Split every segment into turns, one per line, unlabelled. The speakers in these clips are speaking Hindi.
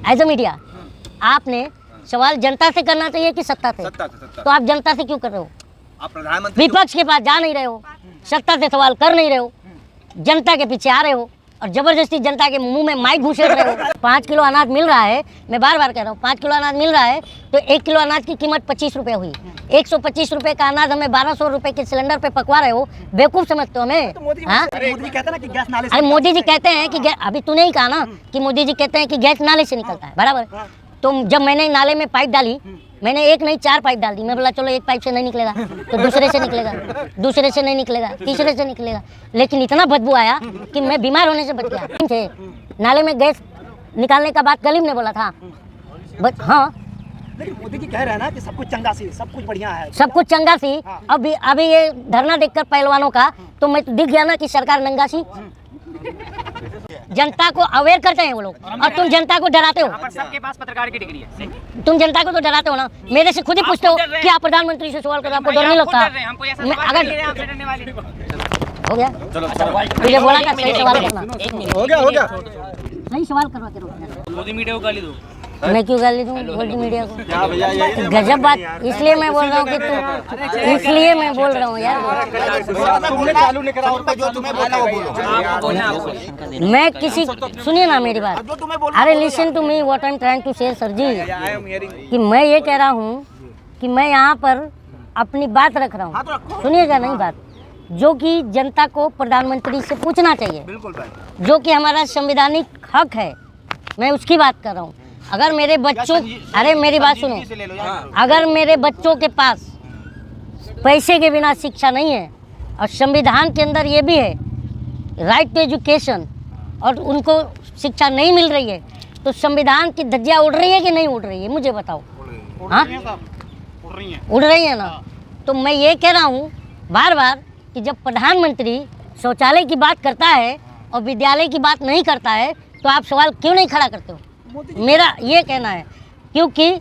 एज अ मीडिया आपने सवाल जनता से करना चाहिए कि सत्ता से? तो आप जनता से क्यों कर रहे हो?
आप प्रधानमंत्री
विपक्ष के पास जा नहीं रहे हो, सत्ता से सवाल कर नहीं रहे हो, जनता के पीछे आ रहे हो और जबरदस्ती जनता के मुंह में माइक घुसेड़ रहे हो। 5 किलो अनाज मिल रहा है, मैं बार बार कह रहा हूँ 5 किलो अनाज मिल रहा है तो 1 किलो अनाज की कीमत 25 रुपये हुई। 125 रुपये का अनाज हमें 1200 रुपये के सिलेंडर पे पकवा रहे हो, बेवकूफ समझते हो हमें? हाँ,
मोदी जी कहते हैं ना कि गैस नाले से
अरे मोदी जी कहते हैं कि अभी तूने ही कहा ना कि मोदी जी कहते हैं कि गैस नाले से निकलता है, बराबर। तो जब मैंने नाले में पाइप डाली, मैंने एक नहीं 4 पाइप डाल दी। मैं बोला चलो एक पाइप से नहीं निकलेगा तो दूसरे से निकलेगा, दूसरे से नहीं निकलेगा, तीसरे से निकलेगा, लेकिन इतना बदबू आया कि मैं बीमार होने से बच गया। नाले में गैस निकालने का बात गलीम ने बोला था, बट हाँ,
लेकिन मोदी जी कह रहे हैं ना कि सब कुछ चंगा सी, सब कुछ बढ़िया है,
सब कुछ चंगा सी। अभी ये धरना देखकर पहलवानों का तो मैं दिख गया ना कि सरकार नंगा सी। जनता को अवेयर करते हैं वो लोग और तुम जनता को डराते हो।
सबके पास पत्रकार की डिग्री है।
तुम जनता को तो डराते हो ना। मेरे से खुद ही पूछते हो कि आप प्रधानमंत्री से सवाल करो, आपको डर नहीं लगता? अगर हो गया मुझे बोला था सही सवाल करना,
हो गया
सही सवाल करवा के रोकना।
मोदी मीडिया को गाली दो।
मैं क्यों गाली दूँ मोदी मीडिया को? गजब बात, इसलिए मैं बोल रहा हूँ कि तुम, इसलिए मैं बोल रहा हूँ यार।
तुमने चालू नहीं करा और जो तुम्हें बोला वो बोलो।
मैं किसी, सुनिए ना मेरी बात, अरे listen to me what I am trying to say sir ji, कि मैं ये कह रहा हूँ कि मैं यहाँ पर अपनी बात रख रहा हूँ, सुनिएगा नहीं बात, जो कि जनता को प्रधानमंत्री से पूछना चाहिए, जो कि हमारा संवैधानिक हक है, मैं उसकी बात कर रहा हूँ। अगर मेरे बच्चों, अरे मेरी बात सुनो, अगर मेरे बच्चों के पास पैसे के बिना शिक्षा नहीं है और संविधान के अंदर ये भी है राइट टू एजुकेशन और उनको शिक्षा नहीं मिल रही है, तो संविधान की धज्जियाँ उड़ रही है कि नहीं उड़ रही है? मुझे बताओ। हाँ, उड़ रही है ना। तो मैं ये कह रहा हूँ बार बार कि जब प्रधानमंत्री शौचालय की बात करता है और विद्यालय की बात नहीं करता है तो आप सवाल क्यों नहीं खड़ा करते हो? मेरा ये कहना है, क्योंकि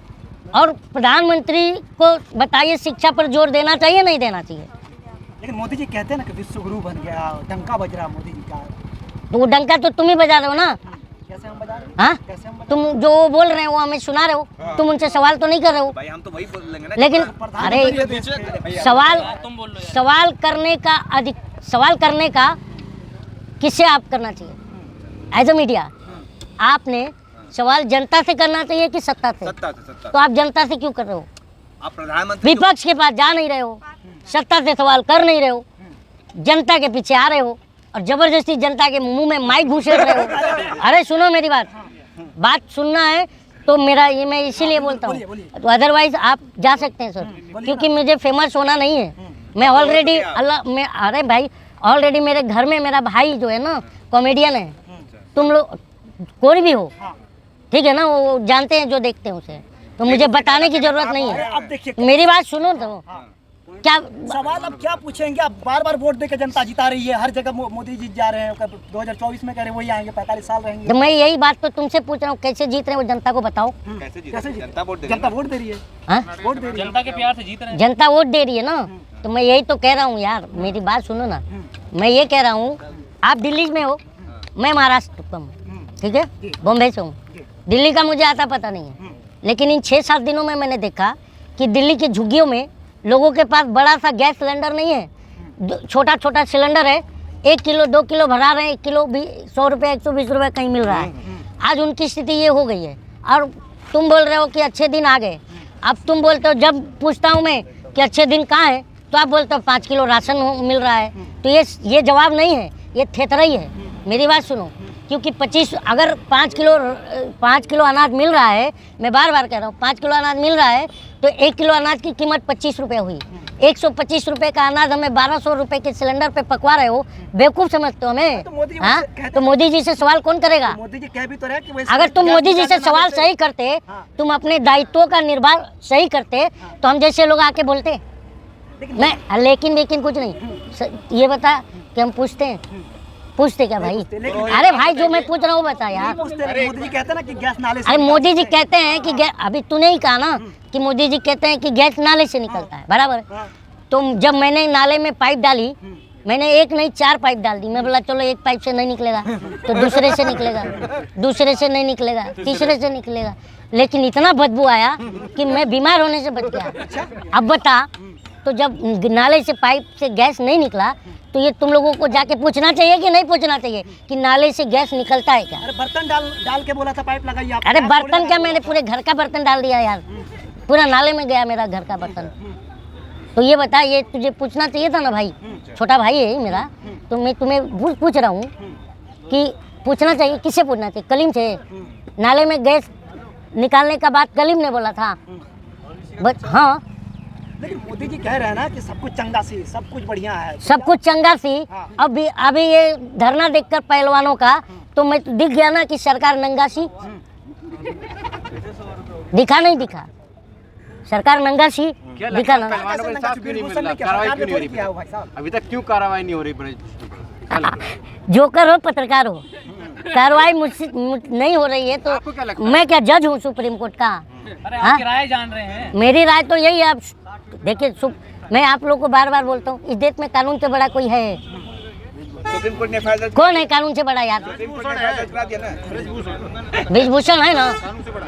और प्रधानमंत्री को बताइए शिक्षा पर जोर देना चाहिए नहीं देना चाहिए?
लेकिन मोदी जी कहते हैं ना कि विश्व गुरु बन गया, डंका बज रहा मोदी जी का।
तो वो डंका तो तुम ही बजा रहे हो ना।
कैसे हम बजा रहे हैं?
हाँ,
कैसे हम
तुम जो बोल रहे हो हमें सुना रहे हो, तुम उनसे सवाल तो नहीं कर रहे हो।
भाई हम तो वही बोल लेंगे ना।
लेकिन अरे सवाल करने का किससे आप करना चाहिए? एज अ मीडिया आपने सवाल जनता से करना चाहिए कि सत्ता से? तो आप जनता से क्यों कर रहे हो?
आप प्रधानमंत्री
विपक्ष के पास जा नहीं रहे हो, सत्ता से सवाल कर नहीं रहे हो, जनता के पीछे आ रहे हो और जबरदस्ती जनता के मुंह में माइक घुसेड़ रहे हो। अरे सुनो मेरी बात सुनना है तो मेरा ये, मैं इसीलिए बोलता हूँ, तो अदरवाइज आप जा सकते हैं सर, क्योंकि मुझे फेमस होना नहीं है। मैं ऑलरेडी अरे भाई ऑलरेडी मेरे घर में मेरा भाई जो है ना कॉमेडियन है, तुम लोग कोई भी हो, ठीक है ना, वो जानते हैं जो देखते हैं उसे, तो मुझे बताने की जरूरत नहीं है। मेरी बात सुनो तो क्या
सवाल अब क्या पूछेंगे? आप बार बार वोट देकर जनता जिता रही है, हर जगह मोदी जी जा रहे हैं, 2024 में कह रहे हैं वही आएंगे, 45 साल रहेंगे।
तो मैं यही बात तो तुमसे पूछ रहा हूँ, कैसे जीत रहे हो जनता को बताओ।
कैसे
जनता वोट दे
जनता वोट दे रही है,
हाँ,
वोट दे रही है,
जनता के प्यार से जीत रहे हैं।
जनता वोट दे रही है ना, तो मैं यही तो कह रहा हूँ यार, मेरी बात सुनो ना। मैं ये कह रहा हूँ आप दिल्ली में हो, मैं महाराष्ट्र का हूँ, ठीक है, बॉम्बे से हूँ। दिल्ली का मुझे आता पता नहीं है, लेकिन इन 6-7 दिनों में मैंने देखा कि दिल्ली की झुग्गियों में लोगों के पास बड़ा सा गैस सिलेंडर नहीं है, छोटा छोटा सिलेंडर है, 1 किलो 2 किलो भरा रहे हैं, 1 किलो भी 100 रुपये 120 रुपये कहीं मिल रहा है। आज उनकी स्थिति ये हो गई है और तुम बोल रहे हो कि अच्छे दिन आ गए। अब तुम बोलते हो, जब पूछता हूँ मैं कि अच्छे दिन कहाँ है तो आप बोलते हो 5 किलो राशन मिल रहा है। तो ये जवाब नहीं है, ये थेथराई है। मेरी बात सुनो, क्योंकि 25 अगर 5 किलो अनाज मिल रहा है, मैं बार बार कह रहा हूँ 5 किलो अनाज मिल रहा है तो 1 किलो अनाज की कीमत 25 रुपये हुई। 125 रुपये का अनाज हमें 1200 रुपये के सिलेंडर पे पकवा रहे हो, बेवकूफ़ समझते हो हमें? हाँ, तो मोदी जी से सवाल कौन करेगा?
मोदी जी कह भी तो रहे कि
अगर तुम मोदी जी से सवाल सही करते, तुम अपने दायित्वों का निर्वाह सही करते तो हम जैसे लोग आके बोलते। मैं लेकिन कुछ नहीं, ये बता कि हम पूछते क्या भाई? अरे भाई जो मैं पूछ रहा हूँ बता यार।
मोदी जी कहते हैं ना कि गैस नाले से,
अरे मोदी जी कहते हैं कि अभी तूने ही कहा ना कि मोदी जी कहते हैं कि गैस नाले से निकलता है, बराबर। तो जब मैंने नाले में पाइप डाली, मैंने एक नहीं 4 पाइप डाल दी। मैं बोला चलो एक पाइप से नहीं निकलेगा तो दूसरे से निकलेगा, दूसरे से नहीं निकलेगा, तीसरे से निकलेगा, लेकिन इतना बदबू आया कि मैं बीमार होने से बच गया। अब बता, तो जब नाले से पाइप से गैस नहीं निकला तो ये तुम लोगों को जाके पूछना चाहिए कि नहीं पूछना चाहिए कि नाले से गैस निकलता है क्या?
अरे बर्तन डाल के बोला था पाइप लगाइए आप।
अरे बर्तन क्या, मैंने पूरे घर का बर्तन डाल दिया यार, पूरा नाले में गया मेरा घर का बर्तन। तो ये बता, ये तुझे पूछना चाहिए था ना भाई, छोटा भाई है मेरा, तो मैं तुम्हें पूछ रहा हूँ कि पूछना चाहिए, किससे पूछना चाहिए? कलीम से। नाले में गैस निकालने का बात कलीम ने बोला था। बट हाँ,
लेकिन मोदी जी कह रहे हैं ना कि सब कुछ चंगा सी, सब कुछ बढ़िया है,
सब कुछ चंगा सी। अभी ये धरना देखकर पहलवानों का तो मैं दिख गया ना कि सरकार नंगा सी। दिखा नहीं दिखा, सरकार नंगा सी दिखा ना।
पहलवानों को इंसाफ क्यों नहीं मिल रहा? कार्रवाई क्यों नहीं हो रही? अभी तक क्यों कार्रवाई नहीं हो रही?
जोकर हो पत्रकार हो, कार्रवाई मुझसे नहीं हो रही है तो मैं क्या जज हूँ सुप्रीम कोर्ट का?
अरे आपकी राय जान रहे हैं।
मेरी राय तो यही है। आप देखिए, मैं आप लोगों को बार बार बोलता हूँ, इस देश में कानून से बड़ा कोई है?
सुप्रीम कोर्ट ने फैसला
कौन है कानून से बड़ा यार?
सुप्रीम कोर्ट ने फैसला करा दिया ना।
ब्रिजभूषण है ना,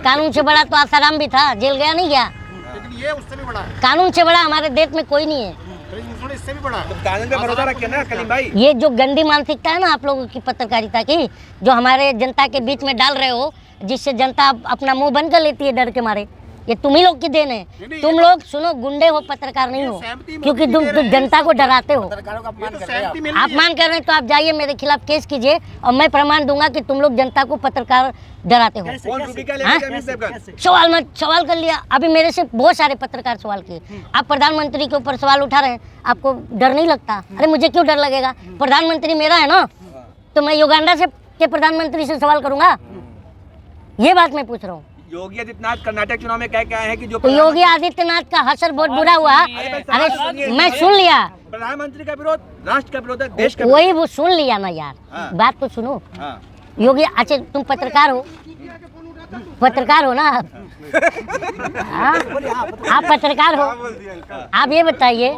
कानून से बड़ा तो आसाराम भी था, जेल गया नहीं गया?
लेकिन ये उससे भी बड़ा है,
कानून से बड़ा हमारे देश में कोई नहीं है।
ब्रिजभूषण इससे भी बड़ा है।
तुम कानून पे भरोसा रखिए ना कलीम भाई।
ये जो गंदी मानसिकता है ना आप लोगों की पत्रकारिता की, जो हमारे जनता के बीच में डाल रहे हो, जिससे जनता अपना मुंह बंद कर लेती है डर के मारे, ये तुम ही लोग की देन है। तुम लोग सुनो, गुंडे हो, पत्रकार नहीं हो, क्योंकि तुम जनता को डराते हो। अपमान कर रहे हैं तो आप जाइए मेरे खिलाफ केस कीजिए और मैं प्रमाण दूंगा कि तुम लोग जनता को पत्रकार डराते हो।
कौन भूमिका लेके अमित साहब का?
सवाल कर लिया। अभी मेरे से बहुत सारे पत्रकार सवाल किए। आप प्रधानमंत्री के ऊपर सवाल उठा रहे हैं, आपको डर नहीं लगता? अरे मुझे क्यों डर लगेगा? प्रधानमंत्री मेरा है ना, तो मैं युगांडा से के प्रधानमंत्री से सवाल करूंगा? ये बात मैं पूछ रहा हूँ।
योगी आदित्यनाथ कर्नाटक चुनाव में कह के आए हैं कि जो
तो योगी आदित्यनाथ का हसर बहुत बुरा हुआ। अरे मैं सुन लिया,
प्रधानमंत्री का विरोध राष्ट्र का विरोध है, देश का
वही वो सुन लिया ना यार।
हाँ।
बात तो सुनो।
हाँ।
योगी, अच्छा तुम पत्रकार हो, पत्रकार हो ना आप? हाँ? आप पत्रकार हो? आप ये बताइए,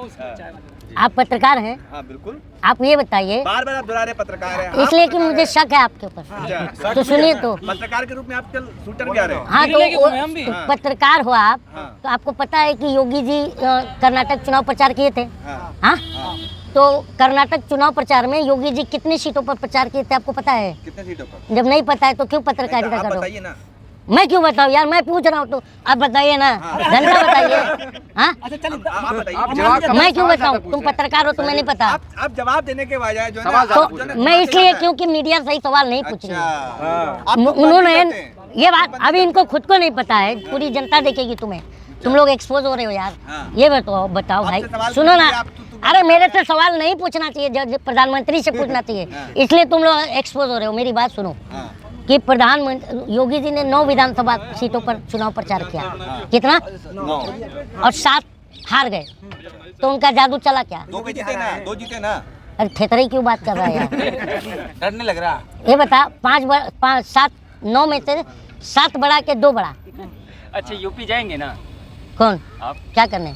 आप पत्रकार हैं?
हाँ बिल्कुल।
आप ये बताइए,
बार बार आप दोहरा रहे पत्रकार हैं।
इसलिए कि मुझे शक है आपके ऊपर।
अच्छा,
तो सुनिए, तो
पत्रकार के रूप में आप कल शूटर भी आ रहे हैं।
हाँ,
हम भी।
तो पत्रकार हो आप,
हाँ।
तो आपको पता है कि योगी जी कर्नाटक चुनाव प्रचार किए थे।
हाँ।
हाँ, तो कर्नाटक चुनाव प्रचार में योगी जी कितनी सीटों पर प्रचार किए थे आपको पता है?
कितने सीटों पर?
जब नहीं पता है तो क्यों पत्रकारिता
आप
करो?
बताइए ना।
मैं क्यों बताऊँ यार, मैं पूछ रहा हूँ तो आप बताइए ना, जनता बताइए। हाँ,
अच्छा चलिए,
आप बताइए।
मैं क्यों बताऊँ? तुम पत्रकार हो, तुम्हें नहीं पता?
आप जवाब देने के बजाय जो है
सवाल
ना,
तो
आप जो है ना,
मैं इसलिए क्योंकि मीडिया सही सवाल नहीं पूछ रही है।
अच्छा।
उन्होंने ये बात, अभी इनको खुद को नहीं पता है, पूरी जनता देखेगी तुम्हें। तुम लोग एक्सपोज हो रहे हो यार।
हाँ।
ये बताओ भाई,
आपसे सवाल
सुनो ना।
पूछिए, आप
अरे मेरे से सवाल नहीं पूछना चाहिए, प्रधानमंत्री से पूछना चाहिए, इसलिए तुम लोग एक्सपोज हो रहे हो। मेरी बात सुनो
हाँ।
कि प्रधानमंत्री योगी जी ने 9 विधानसभा सीटों पर चुनाव प्रचार किया। कितना?
9
और 7 हार गए, तो उनका जादू चला क्या?
2 जीते ना, 2 जीते ना।
अरे थेतरी क्यों बात कर रहा है यार?
डर नहीं लग रहा?
ये बता, 5 7 9 में से 7 बढ़ा के 2 बढ़ा।
अच्छा यूपी जाएंगे ना
कौन?
आप?
क्या करने?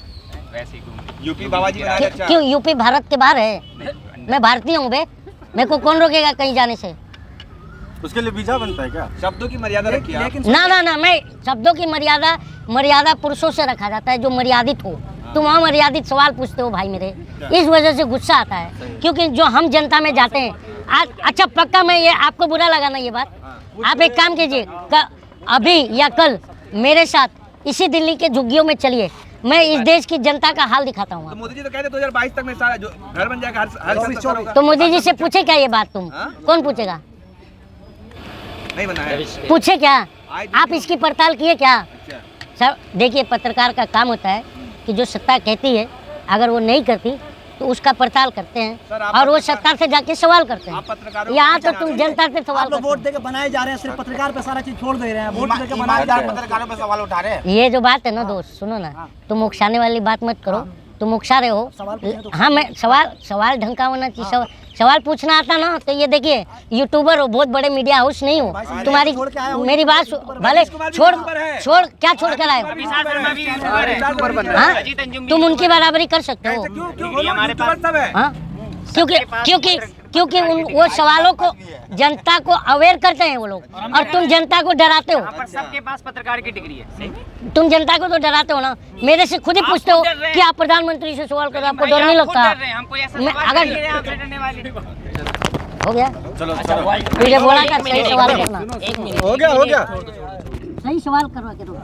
वैसे ही घूमने।
यूपी बाबा जी बनाए अच्छा।
क्यों यूपी भारत के बाहर है? मैं भारतीय हूँ बे, मेरे को कौन रोकेगा कहीं जाने से?
उसके लिए वीजा बनता है क्या?
शब्दों की मर्यादा रखिए आप।
लेकिन
ना, मैं शब्दों की मर्यादा पुरुषों से रखा जाता है जो मर्यादित हो। तुम अमर्यादित सवाल पूछते हो भाई मेरे, इस वजह से गुस्सा आता है, क्योंकि जो हम जनता में जाते हैं आज। अच्छा पक्का, मैं ये आपको बुरा लगा ना ये बात? आप एक काम कीजिए, अभी या कल मेरे साथ इसी दिल्ली के झुग्गियों में चलिए, मैं इस देश की जनता का हाल दिखाता हूँ।
तो मोदी जी तो कहते 2022 तक में सारा जो घर बन जाएगा, हर संस्था होगा।
तो मोदी जी से पूछे क्या ये बात? तुम
हाँ?
कौन पूछेगा?
नहीं बना है।
पूछे क्या? आप इसकी पड़ताल किए क्या?
अच्छा।
सर देखिए, पत्रकार का काम होता है कि जो सत्ता कहती है, अगर वो नहीं करती तो उसका पड़ताल करते हैं,
सर, आप
और वो
पत्रकार-
सत्ता से जाके सवाल करते
आप
हैं।
पत्रकारों को
यहाँ तो
पूछना
तुम
चाहिए।
जनता से सवाल
आप लोग
करते
वोट देके बनाए जा रहे हैं, सिर्फ पत्रकार पे सारा चीज छोड़ दे रहे हैं, वोट देके बनाए जा रहे हैं।
पत्रकारों पे सवाल उठा रहे हैं।
हैं। ये जो बात है ना दोस्त, सुनो ना, तुम उकसाने वाली बात मत करो। तुम उकसा रहे हो।
सवाल पूछे तो
हाँ, मैं सवाल ढंग का होना चाहिए। सवाल पूछना आता ना, तो ये देखिए, यूट्यूबर हो, बहुत बड़े मीडिया हाउस नहीं हो तुम्हारी।
छोड़ के आए हो,
मेरी बात भले छोड़ क्या छोड़ कर आए हो?
विशाल शर्मा भी यूट्यूबर है।
हाँ?
अजीत अंजुम भी
तुम उनकी बराबरी कर सकते हो।
क्यों
ये हमारे
यूट्यूबर सब है?
हाँ? क्योंकि क्योंकि क्योंकि वो सवालों को जनता को अवेयर करते हैं वो लोग, और तुम जनता को डराते हो।
पर सबके पास पत्रकार की डिग्री है।
तुम जनता को तो डराते हो ना, मेरे से खुद ही पूछते हो
खुद डर रहे हैं।
कि आप प्रधानमंत्री से सवाल करो, आपको डर नहीं लगता? हो गया, तुझे बोला था सही सवाल करना।
हो गया
सही सवाल करवा के दो।